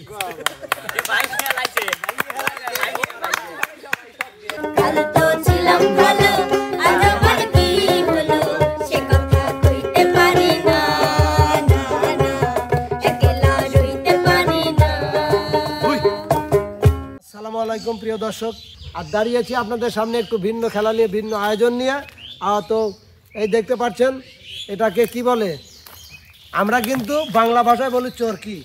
ভাই খেলাইছে কাল তো ছিলাম ভালো আজ আমার কি হলো সে কথা কইতে পারি না না না একলা রইতে পারি না। আসসালামু আলাইকুম প্রিয় দর্শক, আর দাঁড়িয়েছি আপনাদের সামনে একটু ভিন্ন খেলা নিয়ে, ভিন্ন আয়োজন নিয়ে। তো এই দেখতে পাচ্ছেন এটাকে কি বলে, আমরা কিন্তু বাংলা ভাষায় বলি চরকি।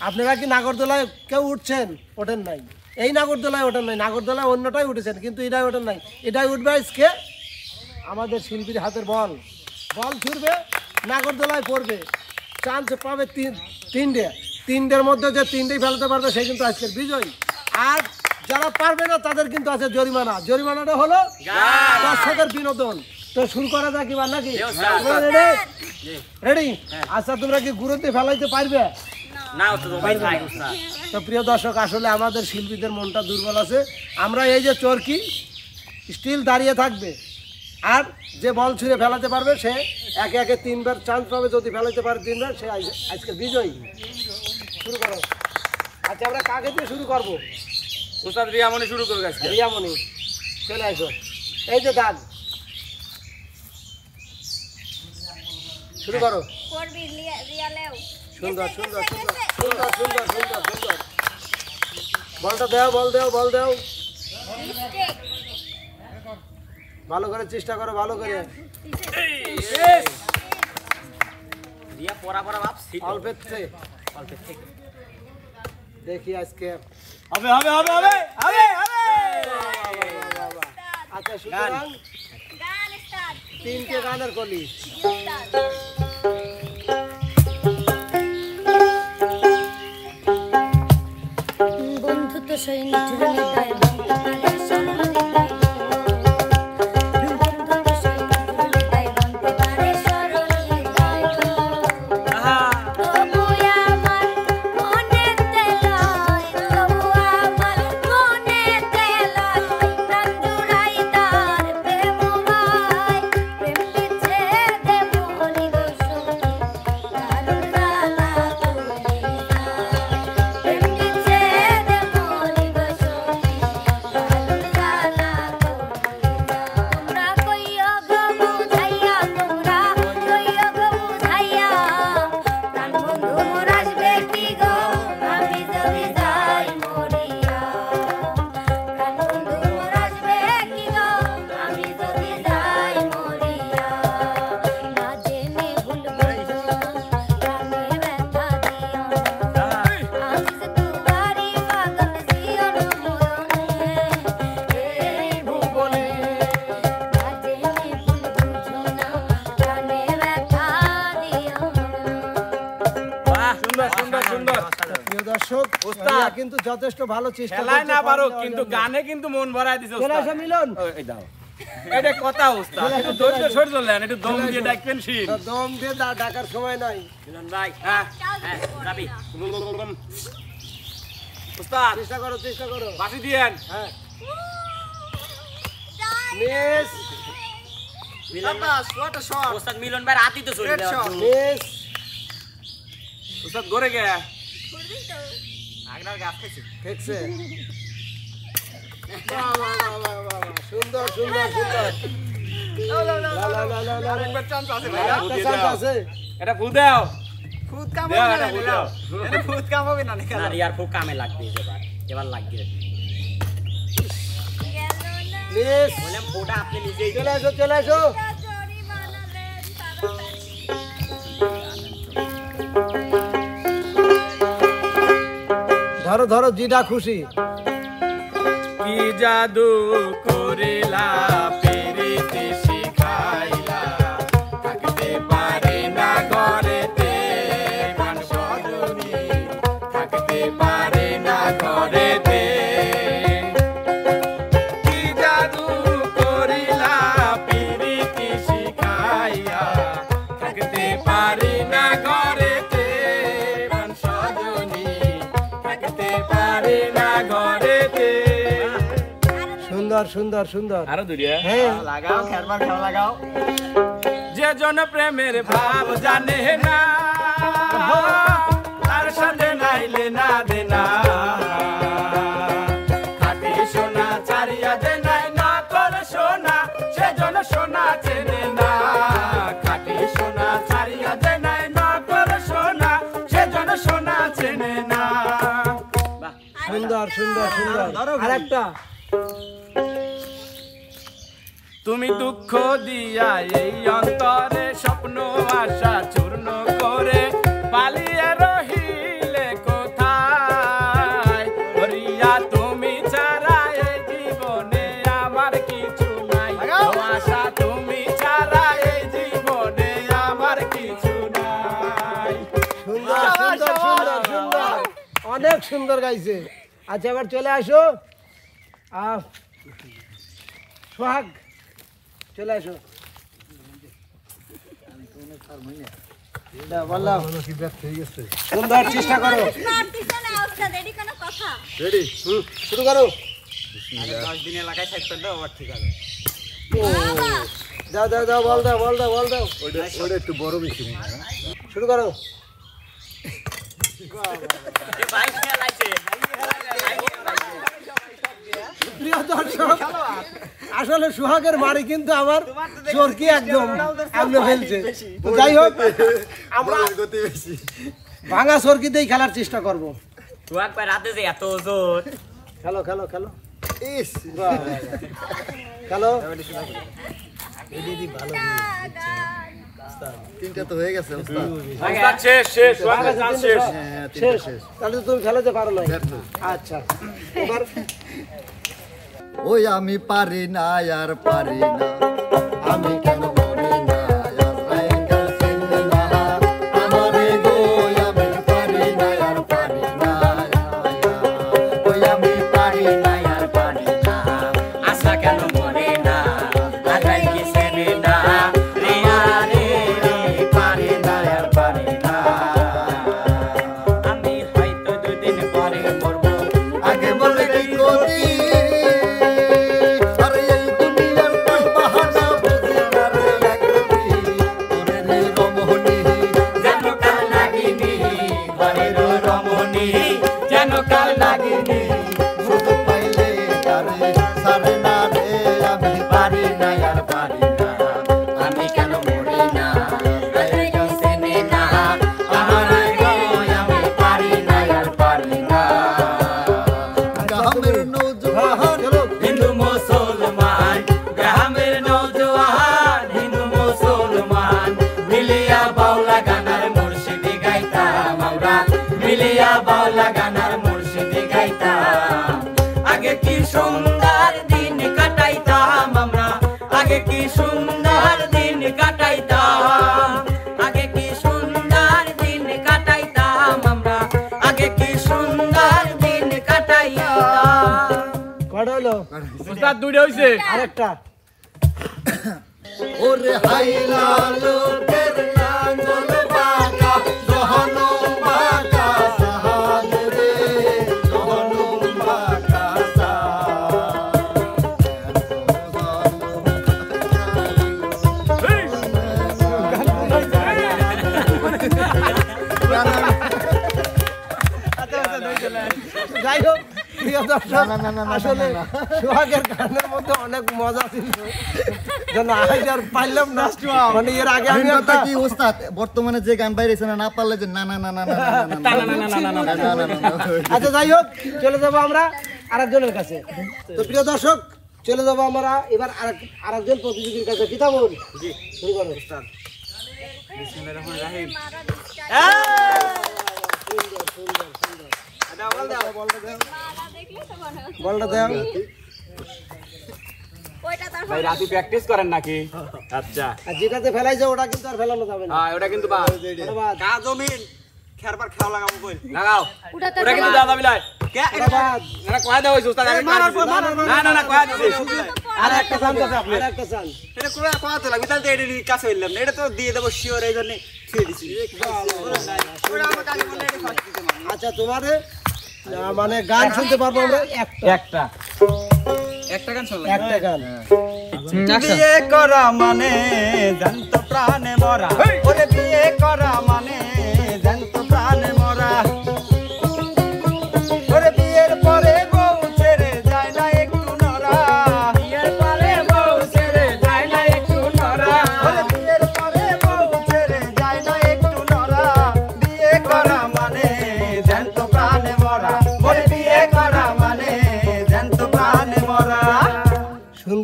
আপনারা কি নাগরদোলায় কেউ উঠছেন? ওঠেন নাই। এই নাগরদোলায় ওঠেন নাই, নাগরদোলায় অন্যটাই উঠেছেন, কিন্তু এটাই ওঠেন নাই। এটাই উঠবে আজকে আমাদের শিল্পীর হাতের বল। বল ছুড়বে, নাগরদোলায় পড়বে, চান্স পাবে তিনটের মধ্যে যে তিনটেই ফেলতে পারবে সে কিন্তু আজকের বিজয়ী। আর যারা পারবে না তাদের কিন্তু আছে জরিমানা। জরিমানাটা হলো দর্শকের বিনোদন। তো শুরু করা যাক এবার নাকি? রেডি? আচ্ছা, তোমরা কি গুরুত্বে ফেলাইতে পারবে? তো প্রিয় দর্শক, আসলে আমাদের শিল্পীদের মনটা দুর্বল আছে। আমরা এই যে চরকি স্টিল দাঁড়িয়ে থাকবে, আর যে বল ছুঁড়ে ফেলাতে পারবে সে একে একে তিনবার চান্স পাবে। যদি ফেলাতে পারে তিনবার সে আজকে বিজয়ী। শুরু করো। আচ্ছা, আমরা কাকে দিয়ে শুরু করবো? উস্তাদ রিয়ামণি শুরু করুক আজকে। রিয়ামণি চলে আসো। এই যে দাগ শুরু করো। করবি রিয়ালেও সুন্দর সুন্দর সুন্দর সুন্দর সুন্দর সুন্দর সুন্দর। বলটা দাও, বল দাও, বল দাও। মিস্টেক ভালো করে চেষ্টা করো, ভালো করে। রিয়া পড়া পড়া ভাব ছিল অল্পের থেকে দেখি আজকে হবে হবে হবে হবে হবে হবে। আচ্ছা, সুতরাং গান স্টার্ট তিনটে গানের কলি। স্টার্ট বন্ধু তো সেই নিঠুর নেতায় ভাঙতে পারে সরল হৃদয়। বন্ধু তো সেই নিঠুর নেতায় ভাঙতে পারে সরল হৃদয়। তবু আমার মনেতে লয়, তবু আমার মনেতে লয়, প্রাণ জুড়াই তার প্রেমময়। প্রেম বিচ্ছেদে মরি গো সখী, দারুণ জ্বালা করে যায়। প্রেম বিচ্ছেদে মরি গো সখী, দারুণ জ্বালা করে যায়। তোমরা কইও গো বুঝাইয়া, তোমরা কইও গো বুঝাইয়া, প্রাণ বন্ধু মোর আসবে কি গো আমি যদি যাই মরিয়া। প্রাণ বন্ধু মোর আসবে কি গো আমি যদি যাই মরিয়া। না জেনে ভুল বুঝো না, প্রাণে ব্যথা দিও না। আমি যে তোমারই পাগল জীবন মরণে এই ভুবনে। না জেনে ভুল বুঝো না, প্রাণে ব্যথা দিও না। বাহ, সুন্দর সুন্দর সুন্দর। প্রিয় দর্শক, ওস্তাদ। রিয়া কিন্তু যথেষ্ট ভালো চেষ্টা খেলায় করছে, না পারো পারবে কিন্তু অজান্তে। গানে কিন্তু মন ভরায় দিছে চলে ওস্তাদ। আসো মিলন। এই দাও। এটা কথা ওস্তাদ। একটু ধৈর্য সহ্য নেন, একটু দম দিয়ে ডাকবেন শিন। তো দম দিয়ে ডাকার সময় নাই। মিলন ভাই, হ্যাঁ হ্যাঁ যাবি। ওস্তাদ চেষ্টা করো, চেষ্টা করো। বাঁশি দিয়েন। হ্যাঁ, মিস মিলন ওস্তাদ মিলন ভাই রাতই তো চলে দেওয়া। মিস। ওস্তাদ গড়ে গে। করবি তো আগনার গাছ খাইছে। দেখছে? বাহ, বাহ, বাহ, বাহ, বাহ, বাহ। সুন্দর সুন্দর সুন্দর। লা, লা, লা, লা, লা, লা। আরেকবার চান্স আছে ভাই। আরেকটা chance আছে। এটা ফু দাও। ফুট কাম দাও, হবে এটা না ফু দাও। এটা ফুট কাম হবে না না রিয়ার খুব কামে লাগবে এবার লাগবে। গেল না মিস। বললাম ফোটা আপনি নিজেই চলে আসো, চলে আসো। জরিমানা দেন তাড়াতাড়ি। ধরো ধরো, যেটা খুশি। কি জাদু করিলা পিরিতি শিখাইলা, থাকতে পারে না ঘরেতে প্রাণ সজনী, থাকতে পারে না ঘরেতে। কি জাদু করিলা পিরিতি শিখাইয়া, থাকতে পারে না ঘরেতে প্রাণ সজনী, থাকতে পারে না ঘরেতে। সুন্দর সুন্দর সুন্দর। আরো দুরিয়া। হ্যাঁ, লাগাও খেলবার খেলা লাগাও। যে জন প্রেমের ভাব জানে না, তার সাথে নাইলে দেনা দেনা খাঁটি সোনা ছাড়িয়া দেয় নাই নকল সোনা সেজন্য সোনা চেনে না খাঁটি সোনা ছাড়িয়া দেয় নাই নকল সোনা সেজন্য সোনা চেনে না। সুন্দর সুন্দর সুন্দর আরেকটা তুমি দুঃখ দিয়া এই অন্তরে স্বপ্ন আশা চূর্ণ করে পালিয়ে রহিলে কোথায় হরিয়া তুমি ছাড়া এই জীবনে আমার কিছু নাই ও আশা তুমি ছাড়া এই জীবনে আমার কিছু নাই। সুন্দর সুন্দর সুন্দর সুন্দর অনেক সুন্দর গাইছে। আচ্ছা এবার চলে আসো সোহাগ চলে আসো বললাম সুন্দর চেষ্টা করো রেডি শুরু করো 10 দিনে লাগাই সাইড করে দাও আবার ঠিক আছে। দাও দাও দাও বল দাও বল দাও বল দাও ওটা একটু বড় বেশি শুরু করো। ভাই খেলাইছে প্রিয় দর্শক আসলে সোহাগের মারি কিন্তু আমার চরকি একদম এমনি ফেলছে। তো যাই হোক আমরা ভাঙা চরকিতেই খেলার চেষ্টা করব। তুই একবার রাতে যে এত ওজন খেলো খেলো খেলো ইস খেলো তিনটা তো হয়ে গেছে উস্তাদ শেষ শেষ ওয়ান শেষ শেষ তাহলে তো তুমি খেলাতে পারো না। আচ্ছা এবার ওই আমি পারি না আর পারি না আমি কেন মরি না আজরাইল চিনি না আমারে গো আমি পারি না আর পারি না ওই আমি পারি না আর পারি না আশা কেন মরে না আগাই কি সেনে না রিয়া রে পারি না আর পারি না আমি হয়তো দুদিন পরে মরবো আগে বলে কি করি আরে এই দুনিয়ার কোন বাহানা বুঝি না রে একরতি তোরে রে রমণী যেন কাল লাগিনি ঘরের রমণী যেন কাল লাগিনি শুধু পাইলে তারে সারে না রে আমি পারি না আর পারি না আমি কেন মরি না আগাই কি সেনে না আমার গো আমি পারি না আর পারি না গ্রামের নৌজওয়ান চলো হিন্দু মুসলমান গ্রামের নওজোয়ান হিন্দু মুসলমান মিলিয়া বাউলা গানার মুর্শিদি গাইতাম আমরা মিলিয়া বাউলা গানার মুর্শিদি গাইতাম আগে কি সুন্দর দিন কাটাইতাম আমরা আগে কি সুন্দর দিন কাটাইতাম আগে কি সুন্দর দিন কাটাইতাম আমরা আগে কি সুন্দর দিন কাটাইতাম। কটা হলো উস্তাদ দুইটা হইছে আরেকটা ওরে হাইলা লোকের লাঙ্গল বাঁকা জহনম বাঁকা সাহাদ রে জহনম বাঁকা যাই হোক প্রিয় দর্শক আসলে সোহাগের গানের মধ্যে অনেক মজা ছিল যেন আজ আর পাইলাম না মানে এর আগে আমি একটা কি ওস্তাদ বর্তমানে যে গান বাইরেছে না না পারলে যে না না না না না না না আচ্ছা যাই হোক চলে যাবো আমরা আরেকজনের কাছে। তো প্রিয় দর্শক চলে যাবো আমরা এবার আরেকজন প্রতিযোগীর কাছে। কি থামুন শুরু করো বলটা দেন ভাই রাতে প্র্যাকটিস করেন নাকি? আচ্ছা আর যেটাতে ফেলাইছে ওটা কিন্তু আর ফেলানো যাবে না। হ্যাঁ ওটা কিন্তু বাদ ওটা বাদ, গা জমিন খেরবার খাওয়া লাগাবো কই লাগাও ওটা কিন্তু দাদা বিলাই কে ওটা বাদ। এটা কয়া দেওয়া হইছে উস্তাদ আগে মারার পর মারার না না না কয়া দিছি আর একটা চান আছে আপনি আর একটা চান। এটা কোন কথা লাগবে তাহলে তো এডি কাছে হইলাম না এটা তো দিয়ে দেব শিওর এই জন্য ছুঁয়ে দিছি ওটা আমার কাছে বলে এটা ফাস্ট দিতে মানে আচ্ছা তোমারে মানে গান শুনতে পারবো আমরা একটা একটা গান শুনলাম একটা গান। বিয়ে করা মানে জানত প্রাণে মরা ওরে বিয়ে করা মানে জানত প্রাণে মরা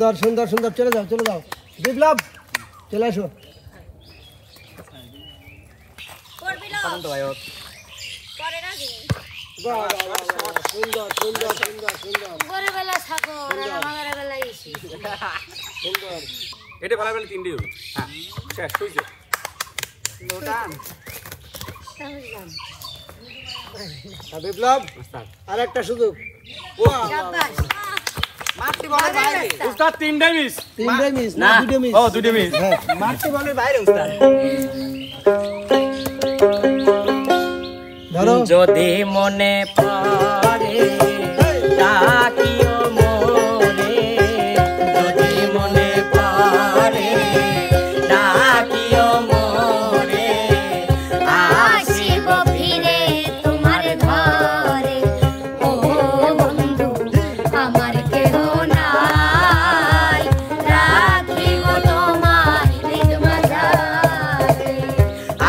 সুন্দর সুন্দর সুন্দর, চলে যাও চলে যাও। বিপ্লব চলে আসো। করবি না করে রাখি বাহ, বাহ, বাহ, বাহ, সুন্দর সুন্দর সুন্দর সুন্দর ঘরে বেলা থাকো আর আমাদের বেলা এসি সুন্দর। এটা ভালো বলে 3 হবে। হ্যাঁ শেষ হইছে। বিপ্লব আর একটা সুযোগ। শাবাশ মারতে বলের বাইরে উস্তাদ 3 মিস। তিনটে মিস না দুটো মিস? ও 2 মিস। হ্যাঁ মারতে বলের বাইরে উস্তাদ ধরো। যদি মনে পড়ে ডাকিও মোরে যদি মনে পড়ে ডাকিও মোরে আসিব ফিরে তোমার ঘরে ও বন্ধু আমার কেহ নাই রাখিব তোমায় নিজ মাঝারে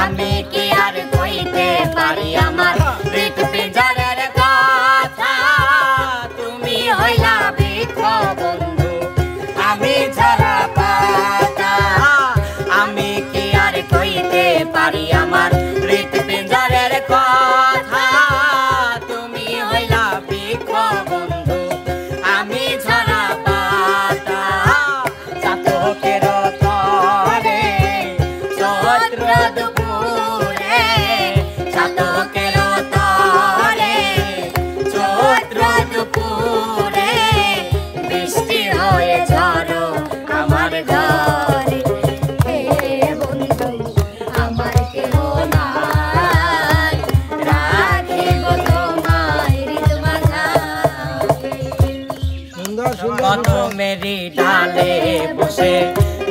আমি কি আর কইতে পারি আমার হৃদ পিঞ্জরের কথা তুমি হইলা বৃক্ষ বন্ধু আমি ঝরা পাতা আমি কি আর কইতে পারি আমার হৃদ পিঞ্জরের কথা তুমি হইলা বৃক্ষ বন্ধু আমি ঝরা পাতা চাতকের তরে চৈত্র দুপুরে চাতকের তরে চৈত্র দুপুরে বৃষ্টি হয়ে ঝড়ো আমার ঘরে হে বন্ধু আমার কেহ নাই রাখিব তোমায় নিজ মাঝারে সুন্দর সুন্দর কত মেরি ডালে বসে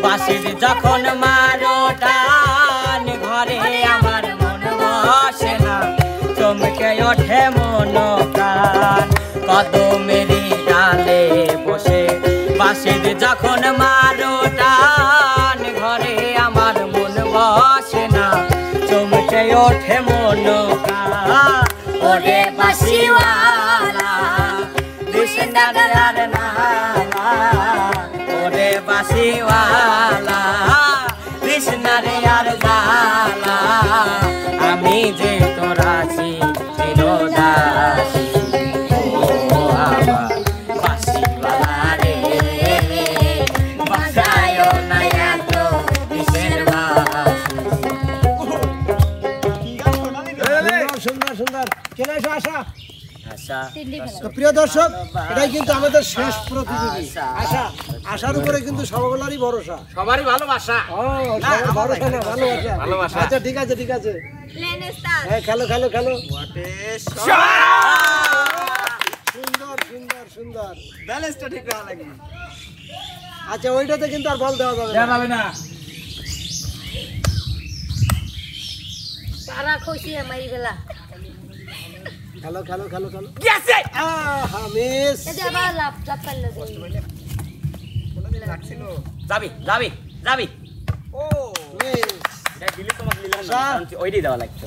বাঁশির যখন মারো টান ঘরে আমার মন বসে না চমকে ওঠে মন প্রাণ কত মেরি ডালে বসে বাঁশির যখন মারো টান ঘরে আমার মন বসে না চমকে ওঠে মন প্রাণ ওরে বাঁশিওয়ালা কৃষ্ণদার নালা ওরে বাঁশিওয়ালা কৃষ্ণার আর জালা আমি যে তোরাছি চিরদাসী ও আমার বাঁশিওয়ালা রে বাঁচায় না এত কিসের বাঁশি সুন্দর সুন্দর সুন্দর, চলে এসো আশা। আশা তো প্রিয় দর্শক, এটাই কিন্তু আমাদের শেষ প্রতিযোগী আশা। আশার উপরে কিন্তু সবগুলারই ভরসা। সবারই ভালোবাসা। ও সবার ভরসা না, ভালোবাসা। ভালোবাসা। আচ্ছা ঠিক আছে ঠিক আছে, প্লেন স্টার হ্যাঁ খেলো খেলো খেলো। সুন্দর সুন্দর সুন্দর। ব্যালেন্সটা ঠিক রাখা লাগে আচ্ছা ওইটাতে কিন্তু আর বল দেওয়া যাবে না। যাবে না। সারা খুশি মারি বেলা খেলো খেলো খেলো খেলো। গেছে। আহা মিস। এই যে আবার লাভ লাভ পারলো যাবি যাবি যাবি মিস। এটা দিলে তোমাকে নিলাম আশা। না ওইটাই দেওয়া লাগতো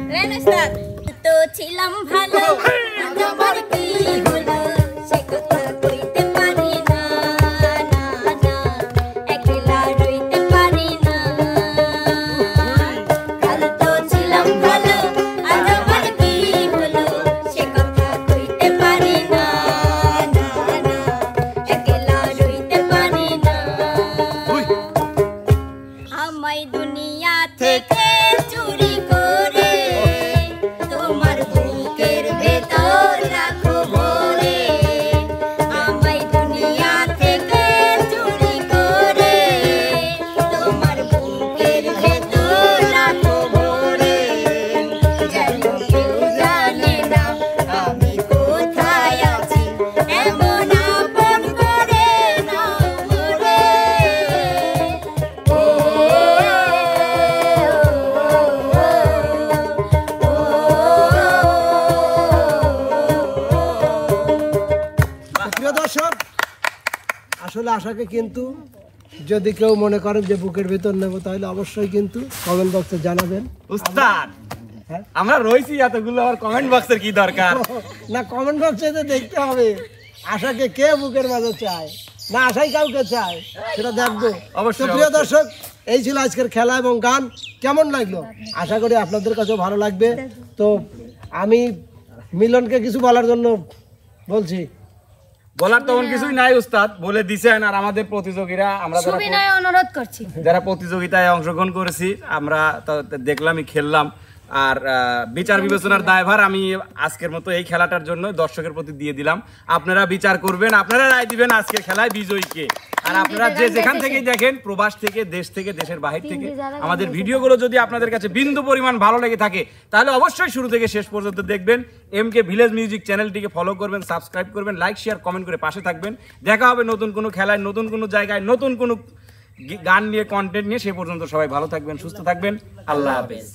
প্লেন স্টার তো ছিলাম ভালো আজ আমার কি হলো সে কথা কইতে পারি না না না একলা রইতে পারি না কাল তো ছিলাম ভালো আজ আমার কি হলো সে কথা কইতে পারি না না না একলা রইতে পারি না আমায় দুনিয়া থেকে চুরি করে তোমার বুকের ভেতর রাখো ভরে আমায় দুনিয়া থেকে চুরি করে তোমার বুকের ভেতর রাখো ভরে যেন কেউ জানে না আমি কোথায় আছি এমন আপন করে নাও মোরে প্রিয় দর্শক, আসলে আশাকে কিন্তু যদি কেউ মনে করেন যে বুকের ভেতর নেব তাহলে অবশ্যই কিন্তু কমেন্ট বক্সে জানাবেন। উস্তাদ হ্যাঁ? আমরা রয়েছি এতগুলো, আর কমেন্ট বক্সের কি দরকার? না কমেন্ট বক্সে তো দেখতে হবে আশাকে কে বুকের মাঝে চায়, না আশাই কাউকে চায় সেটা দেখবো অবশ্যই, তো প্রিয় অবশ্যই। দর্শক, এই ছিল আজকের খেলা এবং গান। কেমন লাগলো আশা করি আপনাদের কাছেও ভালো লাগবে। তো আমি মিলনকে কিছু বলার জন্য বলছি। বলার তখন কিছুই নাই উস্তাদ, বলে দিছেন। আর আমাদের প্রতিযোগীরা, আমরা সুবিনয় অনুরোধ করছি যারা প্রতিযোগিতায় অংশগ্রহণ করেছি, আমরা তো দেখলামই, খেললাম। আর বিচার বিবেচনার দায়ভার আমি আজকের মতো এই খেলাটার জন্য দর্শকের প্রতি দিয়ে দিলাম। আপনারা বিচার করবেন, আপনারা রায় দিবেন আজকের খেলায় বিজয়ীকে। আর আপনারা যে যেখান থেকেই দেখেন, প্রবাস থেকে, দেশ থেকে, দেশের বাহির থেকে, আমাদের ভিডিওগুলো যদি আপনাদের কাছে বিন্দু পরিমাণ ভালো লেগে থাকে, তাহলে অবশ্যই শুরু থেকে শেষ পর্যন্ত দেখবেন। MK ভিলেজ মিউজিক চ্যানেলটিকে ফলো করবেন, সাবস্ক্রাইব করবেন, লাইক শেয়ার কমেন্ট করে পাশে থাকবেন। দেখা হবে নতুন কোনো খেলায়, নতুন কোনো জায়গায়, নতুন কোনো গান নিয়ে, কন্টেন্ট নিয়ে। সে পর্যন্ত সবাই ভালো থাকবেন, সুস্থ থাকবেন। আল্লাহ হাফেজ।